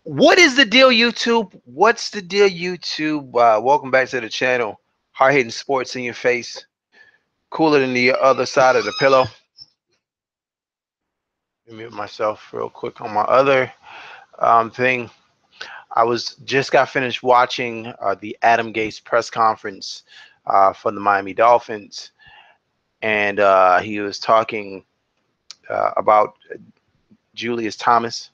What is the deal, YouTube? What's the deal, YouTube? Welcome back to the channel. Hard hitting sports in your face, cooler than the other side of the pillow. Let me mute myself real quick on my other thing. I was just got finished watching the Adam Gase press conference for the Miami Dolphins, and he was talking about Julius Thomas,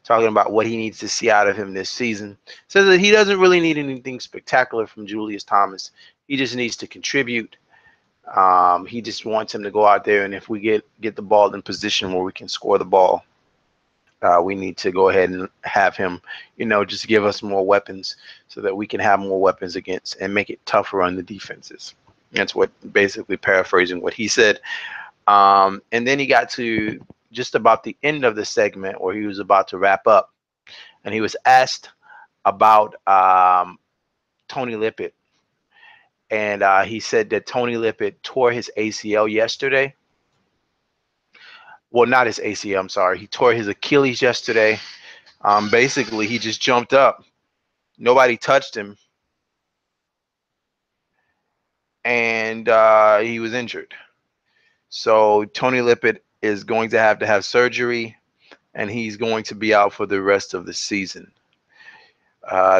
talking about what he needs to see out of him this season. Says that he doesn't really need anything spectacular from Julius Thomas. He just needs to contribute. He just wants him to go out there, and if we get the ball in position where we can score the ball, we need to go ahead and have him, just give us more weapons so that we can have more weapons against and make it tougher on the defenses. That's what basically paraphrasing what he said. And then he got to just about the end of the segment where he was about to wrap up, and he was asked about Tony Lippett, and he said that Tony Lippett tore his ACL yesterday. Well, not his ACL. I'm sorry. He tore his Achilles yesterday. Basically, he just jumped up. Nobody touched him, and he was injured. So Tony Lippett is going to have surgery, and he's going to be out for the rest of the season.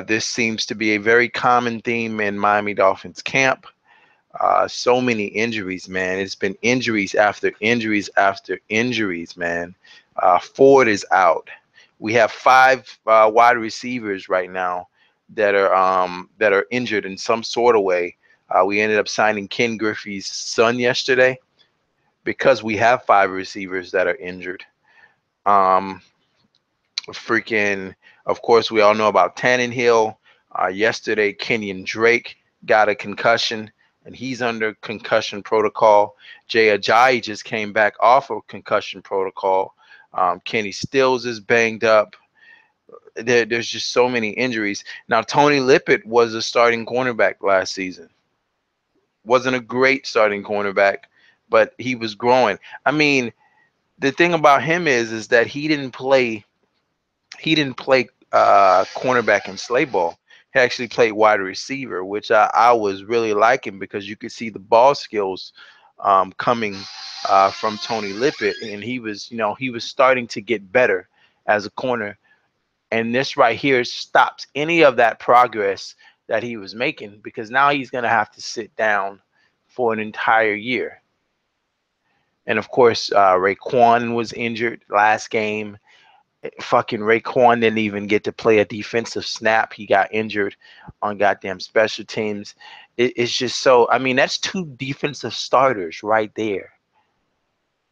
This seems to be a very common theme in Miami Dolphins camp. So many injuries, man. It's been injuries after injuries after injuries, man. Ford is out. We have five wide receivers right now that are injured in some sort of way. We ended up signing Ken Griffey's son yesterday because we have five receivers that are injured. Um, freaking, of course, we all know about Tannenhill. Yesterday, Kenyon Drake got a concussion, and he's under concussion protocol. Jay Ajayi just came back off of concussion protocol. Kenny Stills is banged up. There's just so many injuries. Now, Tony Lippett was a starting cornerback last season. Wasn't a great starting cornerback, but he was growing. I mean, the thing about him is that he didn't play cornerback in slave ball. He actually played wide receiver, which I was really liking because you could see the ball skills coming from Tony Lippett, and he was starting to get better as a corner. And this right here stops any of that progress that he was making because now he's going to have to sit down for an entire year. And of course, Raekwon was injured last game. Fucking Raekwon didn't even get to play a defensive snap. He got injured on goddamn special teams. It's just so. I mean, that's two defensive starters right there.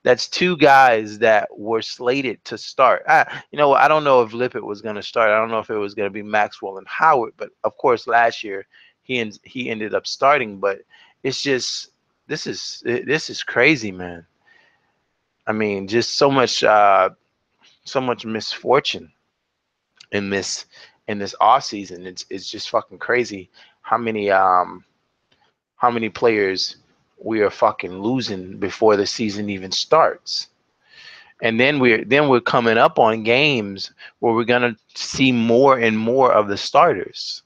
That's two guys that were slated to start. I don't know if Lippett was going to start. I don't know if it was going to be Maxwell and Howard, but of course, last year he ended up starting. But it's just this is crazy, man. I mean, just so much misfortune in this off season. It's just fucking crazy how many how many players we are fucking losing before the season even starts. And then we're coming up on games where we're gonna see more and more of the starters.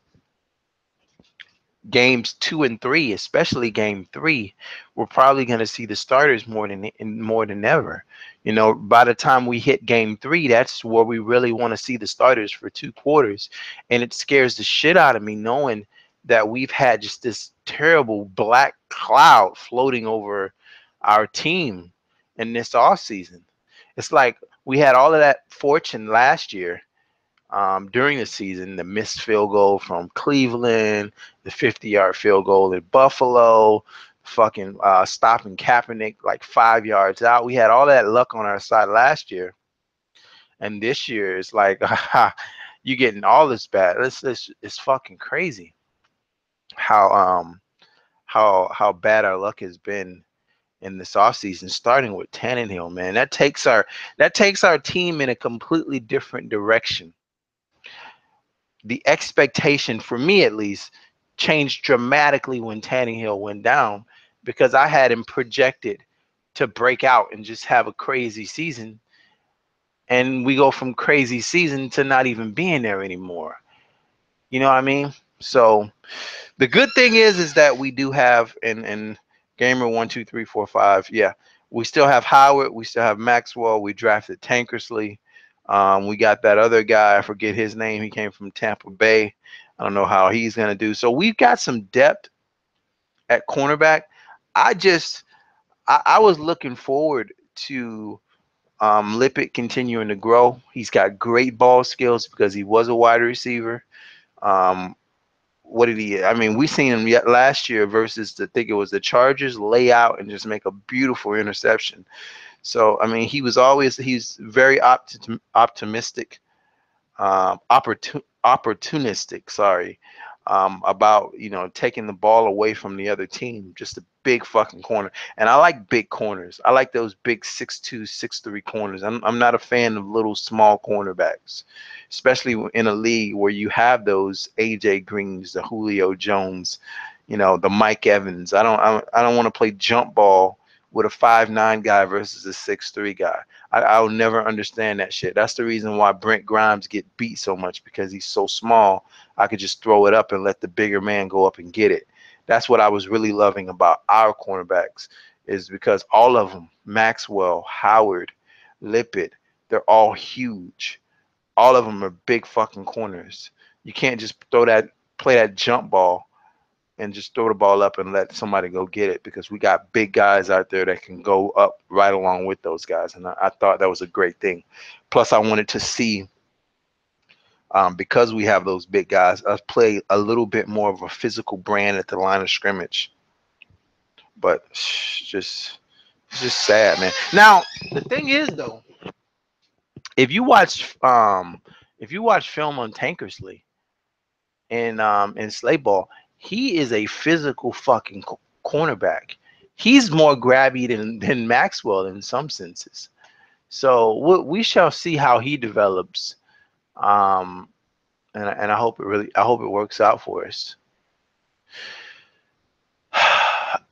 Games 2 and 3, especially game 3, we're probably gonna see the starters more than ever. By the time we hit game 3, that's where we really want to see the starters for 2 quarters, and it scares the shit out of me knowing that we've had just this terrible black cloud floating over our team in this off season. It's like we had all of that fortune last year during the season, the missed field goal from Cleveland, the 50-yard field goal in Buffalo, fucking stopping Kaepernick like 5 yards out. We had all that luck on our side last year, and this year it's like you getting all this bad. It's fucking crazy how how bad our luck has been in this offseason, starting with Tannenhill, man. That takes our team in a completely different direction. The expectation for me at least changed dramatically when Tannehill went down because I had him projected to break out and just have a crazy season. and we go from crazy season to not even being there anymore. You know what I mean? So the good thing is that we do have in gamer 1, 2, 3, 4, 5. Yeah, we still have Howard. We still have Maxwell. We drafted Tankersley. We got that other guy. I forget his name. He came from Tampa Bay. I don't know how he's gonna do. So we've got some depth at cornerback. I just I was looking forward to Lippett continuing to grow. He's got great ball skills because he was a wide receiver. Um, what did he? I mean, we seen him yet last year versus I think it was the Chargers, lay out and just make a beautiful interception. So I mean, he's very optimistic, opportunistic. Sorry, about taking the ball away from the other team. Just a big fucking corner, and I like big corners. I like those big 6'2", 6'3" corners. I'm not a fan of little small cornerbacks, especially in a league where you have those AJ Greens, the Julio Jones, the Mike Evans. I don't want to play jump ball with a 5'9" guy versus a 6'3" guy. I'll never understand that shit. That's the reason why Brent Grimes get beat so much, because he's so small. I could just throw it up and let the bigger man go up and get it. That's what I was really loving about our cornerbacks, is because all of them, Maxwell, Howard, Lippett, they're all huge. All of them are big fucking corners. You can't just play that jump ball and just throw the ball up and let somebody go get it, because we got big guys out there that can go up right along with those guys. And I thought that was a great thing. Plus, I wanted to see, because we have those big guys, us play a little bit more of a physical brand at the line of scrimmage. But it's just sad, man. Now, the thing is, though, if you watch film on Tankersley in Slate Ball, he is a physical fucking cornerback. He's more grabby than Maxwell in some senses. So we shall see how he develops, um, and I hope it works out for us.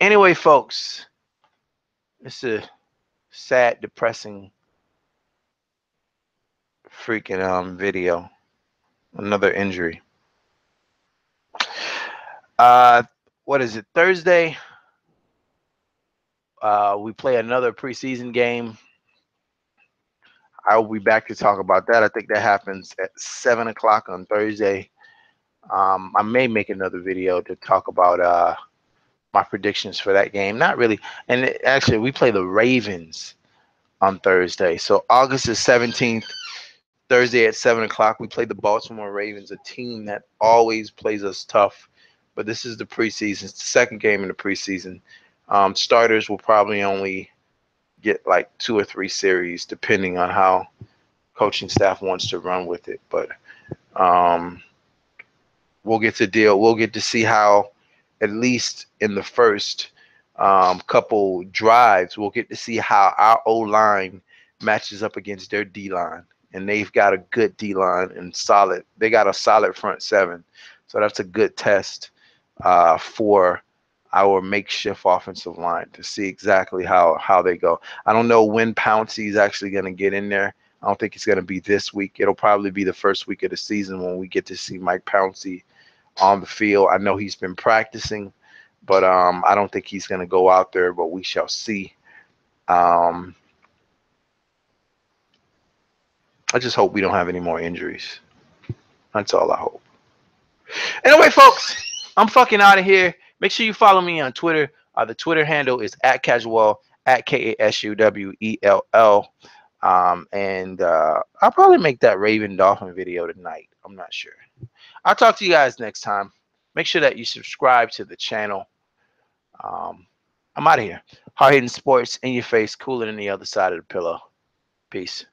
Anyway, folks, it's a sad, depressing, freaking video. Another injury. Uh, what is it? Thursday. We play another preseason game. I will be back to talk about that. I think that happens at 7 o'clock on Thursday. I may make another video to talk about my predictions for that game. Not really. And actually, we play the Ravens on Thursday. So August the 17th, Thursday at 7 o'clock, we play the Baltimore Ravens, a team that always plays us tough. But this is the preseason. It's the second game in the preseason. Starters will probably only get like 2 or 3 series, depending on how coaching staff wants to run with it. But um, we'll get to deal. We'll get to see how, at least in the first couple drives, we'll get to see how our O line matches up against their D line, and they've got a good D line and solid. They got a solid front seven, so that's a good test for our makeshift offensive line to see exactly how they go. I don't know when Pouncey is actually going to get in there. I don't think it's going to be this week. It'll probably be the first week of the season when we get to see Mike Pouncey on the field. I know he's been practicing, but I don't think he's going to go out there, but we shall see. I just hope we don't have any more injuries. That's all I hope. Anyway, folks, I'm fucking out of here. Make sure you follow me on Twitter. The Twitter handle is @casual, @KASUWELL. And I'll probably make that Raven Dolphin video tonight. I'm not sure. I'll talk to you guys next time. Make sure that you subscribe to the channel. I'm out of here. Hard hitting sports in your face, cooler than the other side of the pillow. Peace.